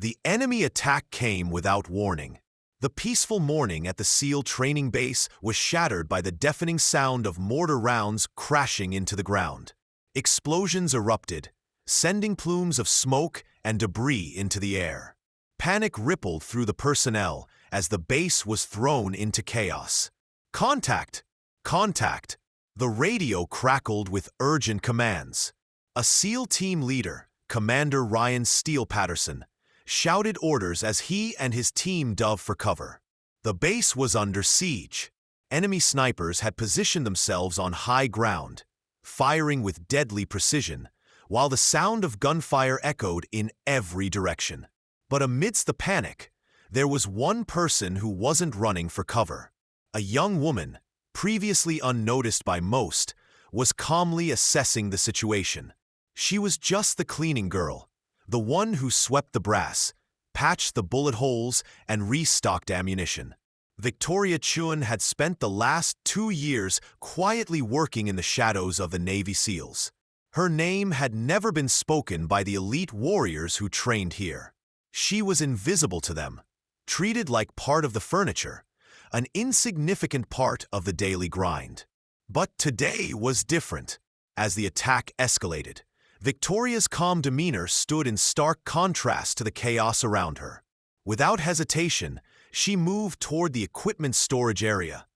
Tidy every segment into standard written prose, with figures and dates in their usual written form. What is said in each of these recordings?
The enemy attack came without warning. The peaceful morning at the SEAL training base was shattered by the deafening sound of mortar rounds crashing into the ground. Explosions erupted, sending plumes of smoke and debris into the air. Panic rippled through the personnel as the base was thrown into chaos. "Contact! Contact!" The radio crackled with urgent commands. A SEAL team leader, Commander Ryan Steele Patterson, shouted orders as he and his team dove for cover. The base was under siege. Enemy snipers had positioned themselves on high ground, firing with deadly precision, while the sound of gunfire echoed in every direction. But amidst the panic, there was one person who wasn't running for cover. A young woman, previously unnoticed by most, was calmly assessing the situation. She was just the cleaning girl, the one who swept the brass, patched the bullet holes, and restocked ammunition. Victoria Chen had spent the last 2 years quietly working in the shadows of the Navy SEALs. Her name had never been spoken by the elite warriors who trained here. She was invisible to them, treated like part of the furniture, an insignificant part of the daily grind. But today was different. As the attack escalated, Victoria's calm demeanor stood in stark contrast to the chaos around her. Without hesitation, she moved toward the equipment storage area,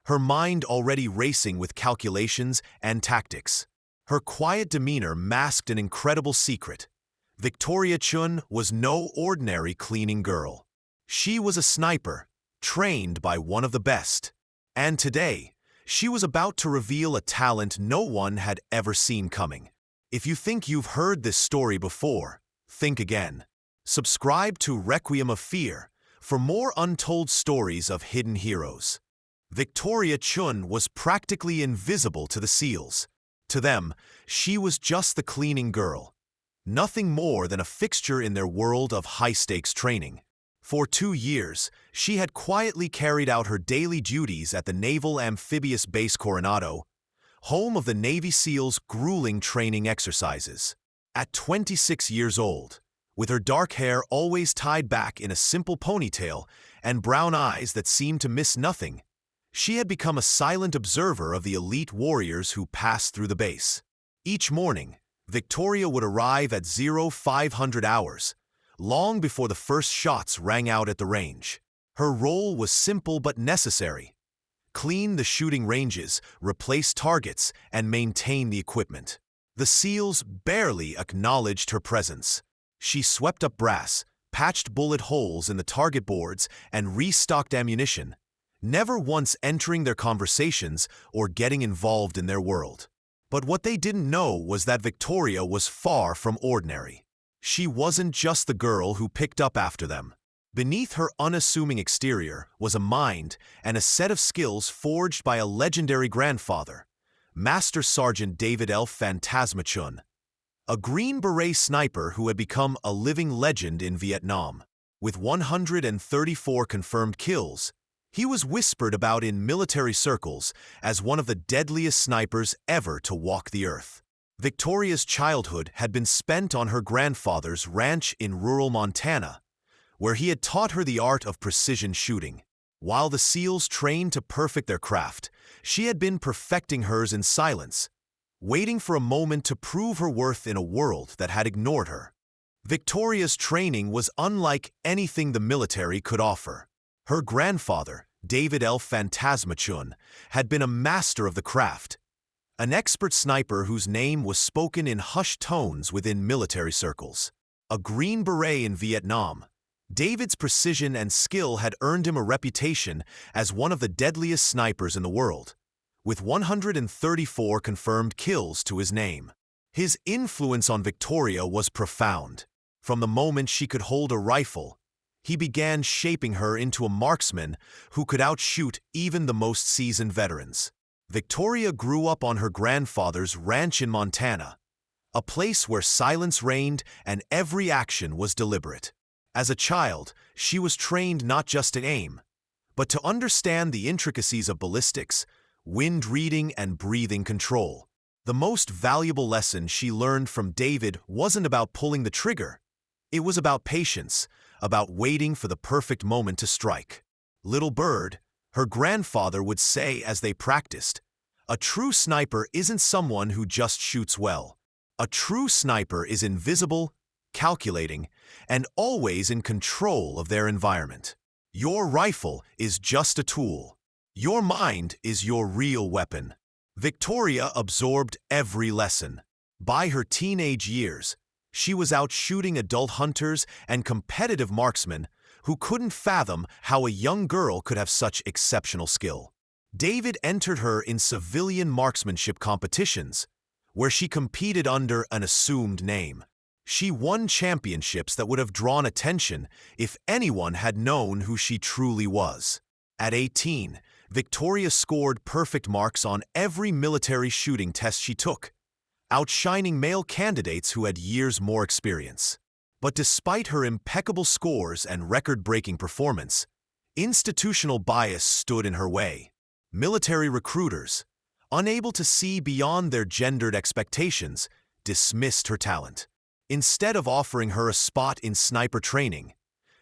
her mind already racing with calculations and tactics. Her quiet demeanor masked an incredible secret. Victoria Chen was no ordinary cleaning girl. She was a sniper, trained by one of the best. And today, she was about to reveal a talent no one had ever seen coming. If you think you've heard this story before, think again. Subscribe to Requiem of Fear for more untold stories of hidden heroes. Victoria Chen was practically invisible to the SEALs. To them, she was just the cleaning girl, nothing more than a fixture in their world of high-stakes training. For 2 years, she had quietly carried out her daily duties at the Naval Amphibious Base Coronado, home of the Navy SEALs' grueling training exercises. At 26 years old, with her dark hair always tied back in a simple ponytail and brown eyes that seemed to miss nothing, she had become a silent observer of the elite warriors who passed through the base. Each morning, Victoria would arrive at 0500 hours, long before the first shots rang out at the range. Her role was simple but necessary: clean the shooting ranges, replace targets, and maintain the equipment. The SEALs barely acknowledged her presence. She swept up brass, patched bullet holes in the target boards, and restocked ammunition, never once entering their conversations or getting involved in their world. But what they didn't know was that Victoria was far from ordinary. She wasn't just the girl who picked up after them. Beneath her unassuming exterior was a mind and a set of skills forged by a legendary grandfather, Master Sergeant David L. Phantasma Chen, a Green Beret sniper who had become a living legend in Vietnam. With 134 confirmed kills, he was whispered about in military circles as one of the deadliest snipers ever to walk the earth. Victoria's childhood had been spent on her grandfather's ranch in rural Montana, where he had taught her the art of precision shooting. While the SEALs trained to perfect their craft, she had been perfecting hers in silence, waiting for a moment to prove her worth in a world that had ignored her. Victoria's training was unlike anything the military could offer. Her grandfather, David L. Phantasma Chen, had been a master of the craft, an expert sniper whose name was spoken in hushed tones within military circles. A Green Beret in Vietnam, David's precision and skill had earned him a reputation as one of the deadliest snipers in the world, with 134 confirmed kills to his name. His influence on Victoria was profound. From the moment she could hold a rifle, he began shaping her into a marksman who could outshoot even the most seasoned veterans. Victoria grew up on her grandfather's ranch in Montana, a place where silence reigned and every action was deliberate. As a child, she was trained not just to aim, but to understand the intricacies of ballistics, wind reading, and breathing control. The most valuable lesson she learned from David wasn't about pulling the trigger. It was about patience, about waiting for the perfect moment to strike. Little bird, her grandfather would say as they practiced, "A true sniper isn't someone who just shoots well. A true sniper is invisible, calculating, and always in control of their environment. Your rifle is just a tool. Your mind is your real weapon." Victoria absorbed every lesson. By her teenage years, she was out shooting adult hunters and competitive marksmen who couldn't fathom how a young girl could have such exceptional skill. David entered her in civilian marksmanship competitions, where she competed under an assumed name. She won championships that would have drawn attention if anyone had known who she truly was. At 18, Victoria scored perfect marks on every military shooting test she took, outshining male candidates who had years more experience. But despite her impeccable scores and record-breaking performance, institutional bias stood in her way. Military recruiters, unable to see beyond their gendered expectations, dismissed her talent. Instead of offering her a spot in sniper training,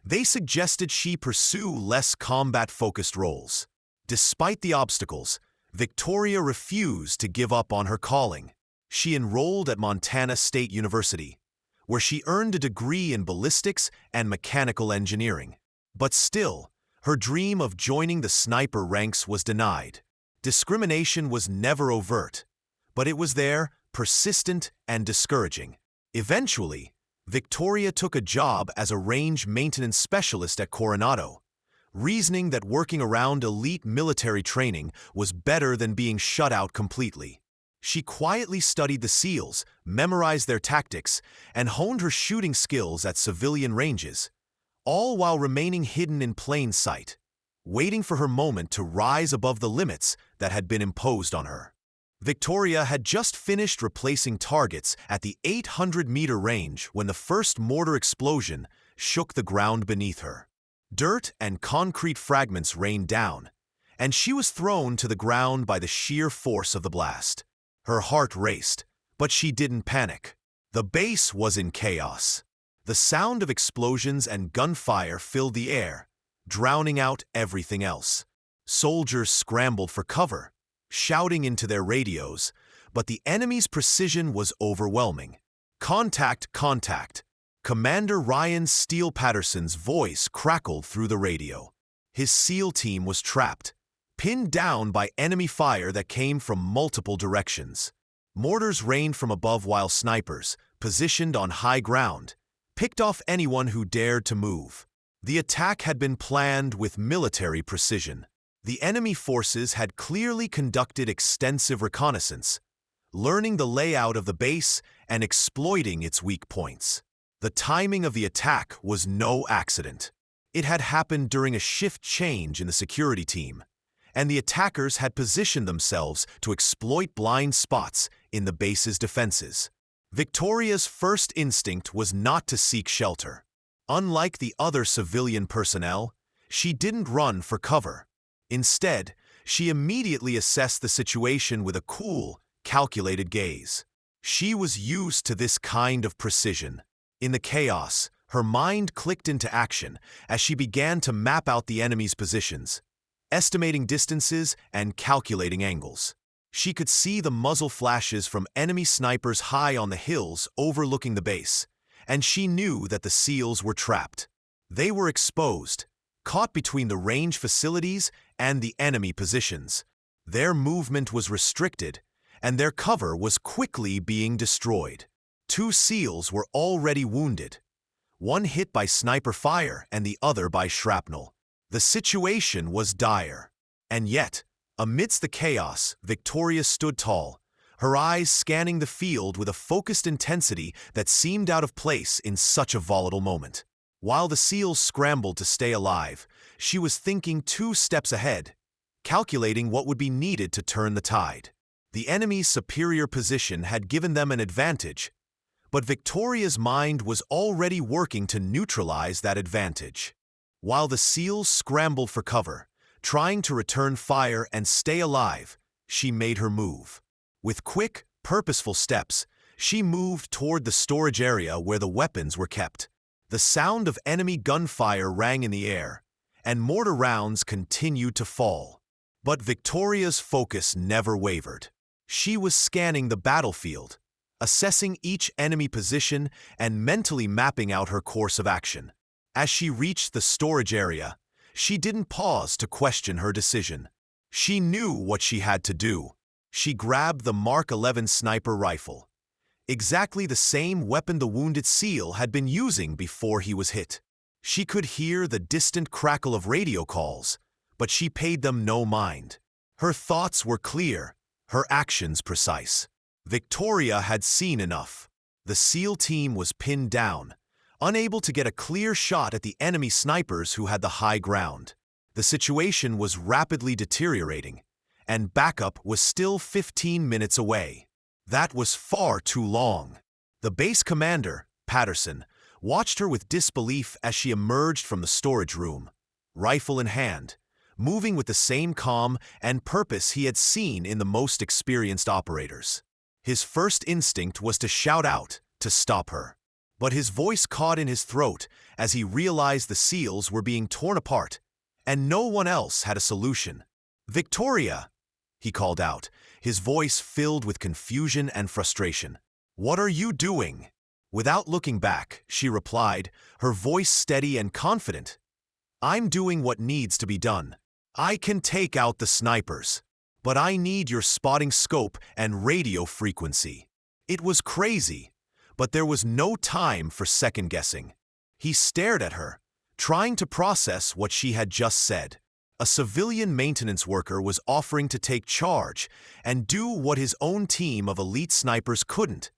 they suggested she pursue less combat-focused roles. Despite the obstacles, Victoria refused to give up on her calling. She enrolled at Montana State University, where she earned a degree in ballistics and mechanical engineering. But still, her dream of joining the sniper ranks was denied. Discrimination was never overt, but it was there, persistent and discouraging. Eventually, Victoria took a job as a range maintenance specialist at Coronado, reasoning that working around elite military training was better than being shut out completely. She quietly studied the SEALs, memorized their tactics, and honed her shooting skills at civilian ranges, all while remaining hidden in plain sight, waiting for her moment to rise above the limits that had been imposed on her. Victoria had just finished replacing targets at the 800-meter range when the first mortar explosion shook the ground beneath her. Dirt and concrete fragments rained down, and she was thrown to the ground by the sheer force of the blast. Her heart raced, but she didn't panic. The base was in chaos. The sound of explosions and gunfire filled the air, drowning out everything else. Soldiers scrambled for cover, shouting into their radios, but the enemy's precision was overwhelming. "Contact, contact!" Commander Ryan Steele Patterson's voice crackled through the radio. His SEAL team was trapped, pinned down by enemy fire that came from multiple directions. Mortars rained from above while snipers, positioned on high ground, picked off anyone who dared to move. The attack had been planned with military precision. The enemy forces had clearly conducted extensive reconnaissance, learning the layout of the base and exploiting its weak points. The timing of the attack was no accident. It had happened during a shift change in the security team, and the attackers had positioned themselves to exploit blind spots in the base's defenses. Victoria's first instinct was not to seek shelter. Unlike the other civilian personnel, she didn't run for cover. Instead, she immediately assessed the situation with a cool, calculated gaze. She was used to this kind of precision. In the chaos, her mind clicked into action as she began to map out the enemy's positions, estimating distances and calculating angles. She could see the muzzle flashes from enemy snipers high on the hills overlooking the base, and she knew that the SEALs were trapped. They were exposed, caught between the range facilities and the enemy positions. Their movement was restricted, and their cover was quickly being destroyed. 2 SEALs were already wounded, one hit by sniper fire and the other by shrapnel. The situation was dire. And yet, amidst the chaos, Victoria stood tall, her eyes scanning the field with a focused intensity that seemed out of place in such a volatile moment. While the SEALs scrambled to stay alive, she was thinking 2 steps ahead, calculating what would be needed to turn the tide. The enemy's superior position had given them an advantage, but Victoria's mind was already working to neutralize that advantage. While the SEALs scrambled for cover, trying to return fire and stay alive, she made her move. With quick, purposeful steps, she moved toward the storage area where the weapons were kept. The sound of enemy gunfire rang in the air, and mortar rounds continued to fall. But Victoria's focus never wavered. She was scanning the battlefield, assessing each enemy position and mentally mapping out her course of action. As she reached the storage area, she didn't pause to question her decision. She knew what she had to do. She grabbed the Mark 11 sniper rifle, exactly the same weapon the wounded SEAL had been using before he was hit. She could hear the distant crackle of radio calls, but she paid them no mind. Her thoughts were clear, her actions precise. Victoria had seen enough. The SEAL team was pinned down, unable to get a clear shot at the enemy snipers who had the high ground. The situation was rapidly deteriorating, and backup was still 15 minutes away. That was far too long. The base commander, Patterson, watched her with disbelief as she emerged from the storage room, rifle in hand, moving with the same calm and purpose he had seen in the most experienced operators. His first instinct was to shout out, to stop her. But his voice caught in his throat as he realized the SEALs were being torn apart, and no one else had a solution. "Victoria!" he called out, his voice filled with confusion and frustration. "What are you doing?" Without looking back, she replied, her voice steady and confident. "I'm doing what needs to be done. I can take out the snipers, but I need your spotting scope and radio frequency." It was crazy, but there was no time for second-guessing. He stared at her, trying to process what she had just said. A civilian maintenance worker was offering to take charge and do what his own team of elite snipers couldn't: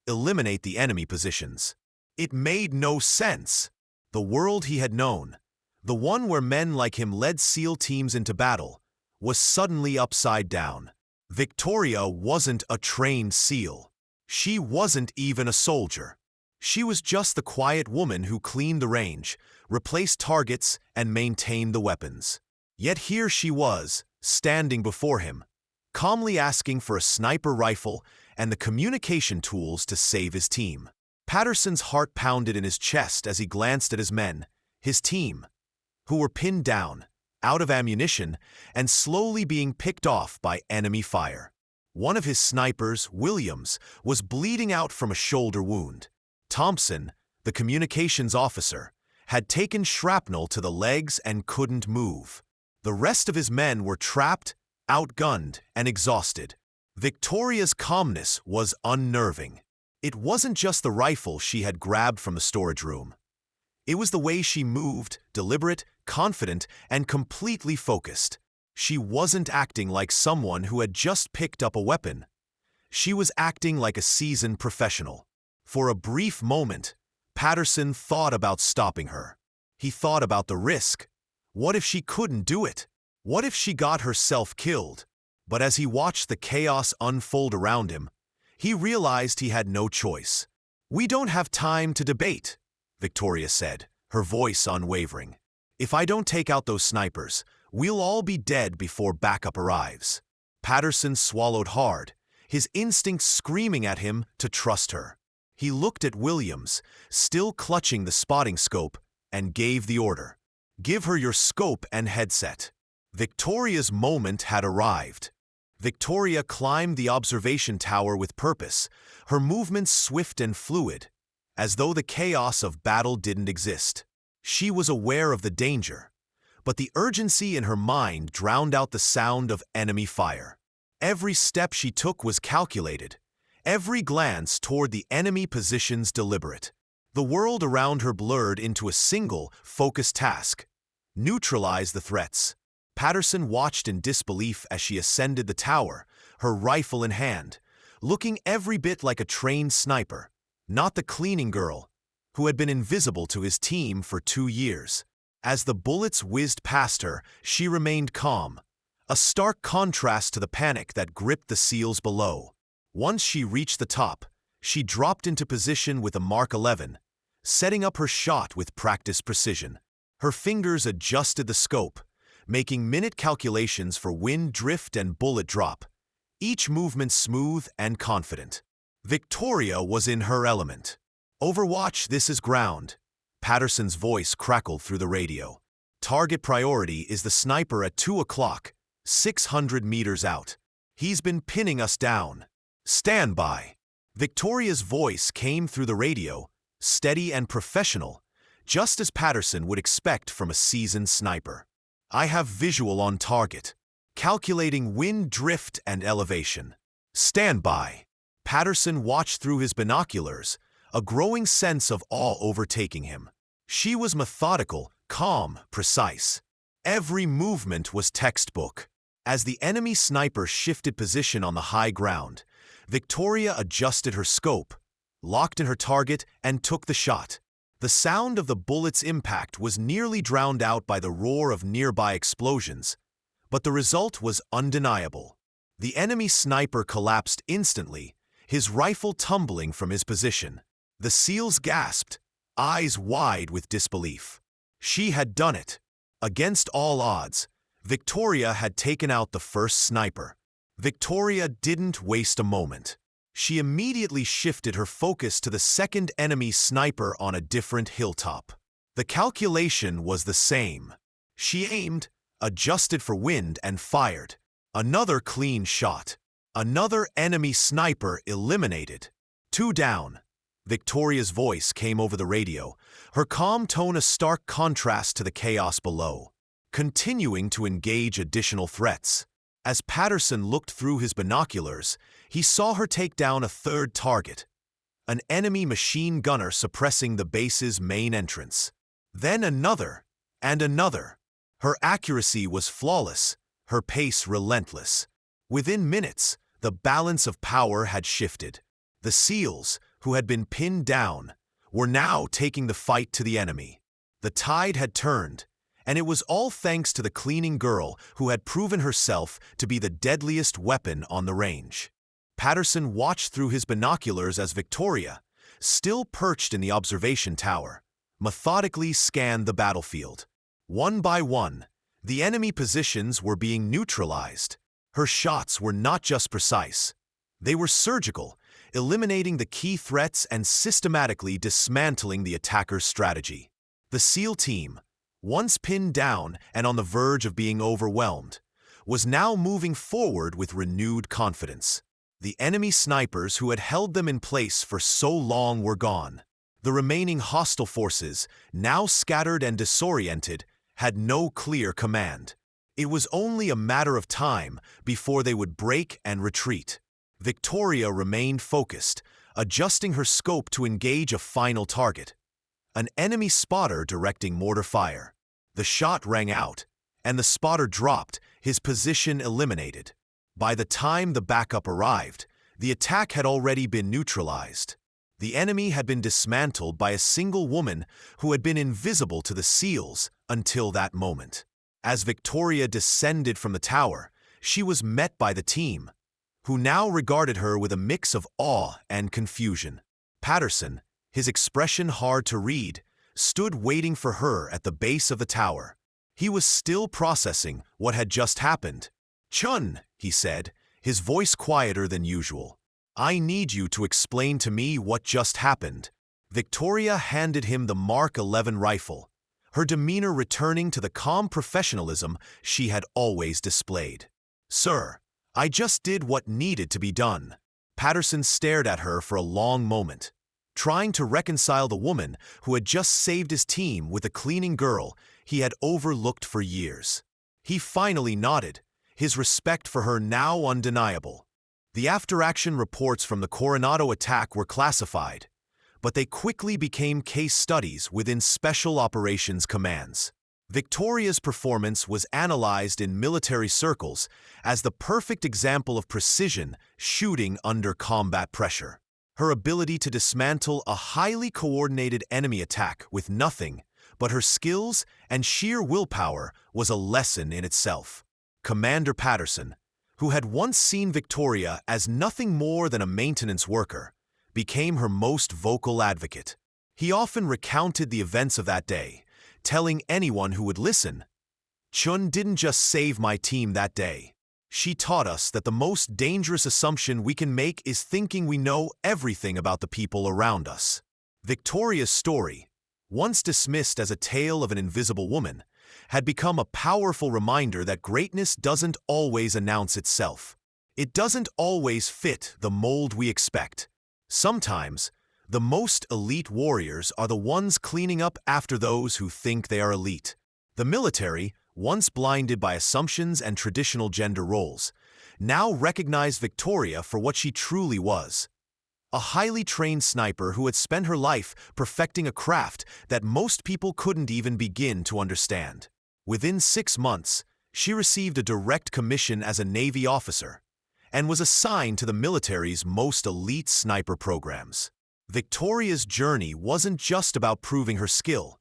eliminate the enemy positions. It made no sense. The world he had known, the one where men like him led SEAL teams into battle, was suddenly upside down. Victoria wasn't a trained SEAL. She wasn't even a soldier. She was just the quiet woman who cleaned the range, replaced targets, and maintained the weapons. Yet here she was, standing before him, calmly asking for a sniper rifle and the communication tools to save his team. Patterson's heart pounded in his chest as he glanced at his men, his team, who were pinned down, out of ammunition, and slowly being picked off by enemy fire. One of his snipers, Williams, was bleeding out from a shoulder wound. Thompson, the communications officer, had taken shrapnel to the legs and couldn't move. The rest of his men were trapped, outgunned, and exhausted. Victoria's calmness was unnerving. It wasn't just the rifle she had grabbed from the storage room. It was the way she moved, deliberate, confident, and completely focused. She wasn't acting like someone who had just picked up a weapon. She was acting like a seasoned professional. For a brief moment, Patterson thought about stopping her. He thought about the risk. What if she couldn't do it? What if she got herself killed? But as he watched the chaos unfold around him, he realized he had no choice. "We don't have time to debate," Victoria said, her voice unwavering. "If I don't take out those snipers, we'll all be dead before backup arrives." Patterson swallowed hard, his instincts screaming at him to trust her. He looked at Williams, still clutching the spotting scope, and gave the order. "Give her your scope and headset." Victoria's moment had arrived. Victoria climbed the observation tower with purpose, her movements swift and fluid, as though the chaos of battle didn't exist. She was aware of the danger, but the urgency in her mind drowned out the sound of enemy fire. Every step she took was calculated, every glance toward the enemy positions deliberate. The world around her blurred into a single, focused task: neutralize the threats. Patterson watched in disbelief as she ascended the tower, her rifle in hand, looking every bit like a trained sniper, not the cleaning girl, who had been invisible to his team for 2 years. As the bullets whizzed past her, she remained calm, a stark contrast to the panic that gripped the SEALs below. Once she reached the top, she dropped into position with a Mark 11, setting up her shot with practiced precision. Her fingers adjusted the scope, making minute calculations for wind drift and bullet drop, each movement smooth and confident. Victoria was in her element. "Overwatch, this is ground," Patterson's voice crackled through the radio. "Target priority is the sniper at 2 o'clock, 600 meters out. He's been pinning us down. Stand by." Victoria's voice came through the radio, steady and professional, just as Patterson would expect from a seasoned sniper. "I have visual on target. Calculating wind drift and elevation. Stand by." Patterson watched through his binoculars, a growing sense of awe overtaking him. She was methodical, calm, precise. Every movement was textbook. As the enemy sniper shifted position on the high ground, Victoria adjusted her scope, locked in her target, and took the shot. The sound of the bullet's impact was nearly drowned out by the roar of nearby explosions, but the result was undeniable. The enemy sniper collapsed instantly, his rifle tumbling from his position. The SEALs gasped, eyes wide with disbelief. She had done it. Against all odds, Victoria had taken out the first sniper. Victoria didn't waste a moment. She immediately shifted her focus to the second enemy sniper on a different hilltop. The calculation was the same. She aimed, adjusted for wind, and fired. Another clean shot. Another enemy sniper eliminated. 2 down. Victoria's voice came over the radio, her calm tone a stark contrast to the chaos below. Continuing to engage additional threats. As Patterson looked through his binoculars, he saw her take down a third target, an enemy machine gunner suppressing the base's main entrance. Then another, and another. Her accuracy was flawless, her pace relentless. Within minutes, the balance of power had shifted. The SEALs, who had been pinned down, were now taking the fight to the enemy. The tide had turned, and it was all thanks to the cleaning girl who had proven herself to be the deadliest weapon on the range. Patterson watched through his binoculars as Victoria, still perched in the observation tower, methodically scanned the battlefield. One by one, the enemy positions were being neutralized. Her shots were not just precise. They were surgical, eliminating the key threats and systematically dismantling the attacker's strategy. The SEAL team, once pinned down and on the verge of being overwhelmed, was now moving forward with renewed confidence. The enemy snipers who had held them in place for so long were gone. The remaining hostile forces, now scattered and disoriented, had no clear command. It was only a matter of time before they would break and retreat. Victoria remained focused, adjusting her scope to engage a final target. An enemy spotter directing mortar fire. The shot rang out, and the spotter dropped, his position eliminated. By the time the backup arrived, the attack had already been neutralized. The enemy had been dismantled by a single woman who had been invisible to the SEALs until that moment. As Victoria descended from the tower, she was met by the team, who now regarded her with a mix of awe and confusion. Patterson, his expression hard to read, stood waiting for her at the base of the tower. He was still processing what had just happened. "Chun," he said, his voice quieter than usual. "I need you to explain to me what just happened." Victoria handed him the Mark 11 rifle, her demeanor returning to the calm professionalism she had always displayed. "Sir, I just did what needed to be done." Patterson stared at her for a long moment, trying to reconcile the woman who had just saved his team with a cleaning girl he had overlooked for years. He finally nodded, his respect for her now undeniable. The after-action reports from the Coronado attack were classified, but they quickly became case studies within Special Operations Commands. Victoria's performance was analyzed in military circles as the perfect example of precision shooting under combat pressure. Her ability to dismantle a highly coordinated enemy attack with nothing but her skills and sheer willpower was a lesson in itself. Commander Patterson, who had once seen Victoria as nothing more than a maintenance worker, became her most vocal advocate. He often recounted the events of that day, telling anyone who would listen, "Chun didn't just save my team that day. She taught us that the most dangerous assumption we can make is thinking we know everything about the people around us." Victoria's story, once dismissed as a tale of an invisible woman, had become a powerful reminder that greatness doesn't always announce itself. It doesn't always fit the mold we expect. Sometimes, the most elite warriors are the ones cleaning up after those who think they are elite. The military, once blinded by assumptions and traditional gender roles, now recognized Victoria for what she truly was. A highly trained sniper who had spent her life perfecting a craft that most people couldn't even begin to understand. Within 6 months, she received a direct commission as a Navy officer and was assigned to the military's most elite sniper programs. Victoria's journey wasn't just about proving her skill.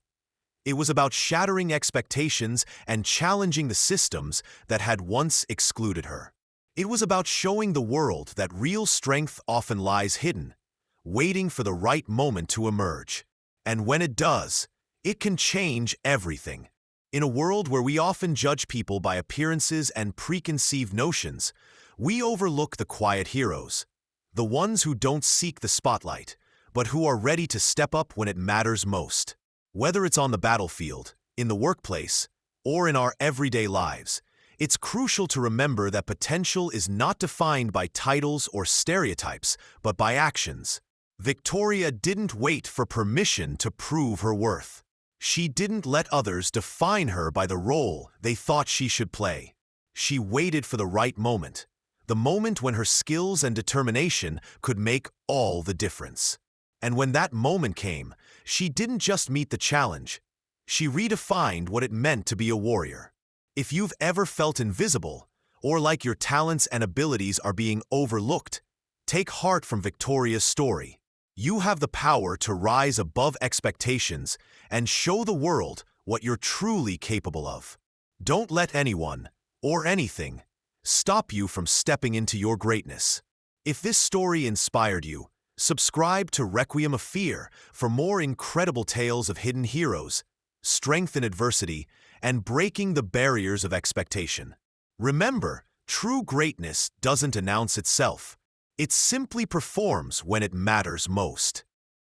It was about shattering expectations and challenging the systems that had once excluded her. It was about showing the world that real strength often lies hidden, waiting for the right moment to emerge. And when it does, it can change everything. In a world where we often judge people by appearances and preconceived notions, we overlook the quiet heroes, the ones who don't seek the spotlight, but who are ready to step up when it matters most. Whether it's on the battlefield, in the workplace, or in our everyday lives, it's crucial to remember that potential is not defined by titles or stereotypes, but by actions. Victoria didn't wait for permission to prove her worth. She didn't let others define her by the role they thought she should play. She waited for the right moment, the moment when her skills and determination could make all the difference. And when that moment came, she didn't just meet the challenge. She redefined what it meant to be a warrior. If you've ever felt invisible, or like your talents and abilities are being overlooked, take heart from Victoria's story. You have the power to rise above expectations and show the world what you're truly capable of. Don't let anyone, or anything, stop you from stepping into your greatness. If this story inspired you, subscribe to Requiem of Fear for more incredible tales of hidden heroes, strength in adversity, and breaking the barriers of expectation. Remember, true greatness doesn't announce itself. It simply performs when it matters most.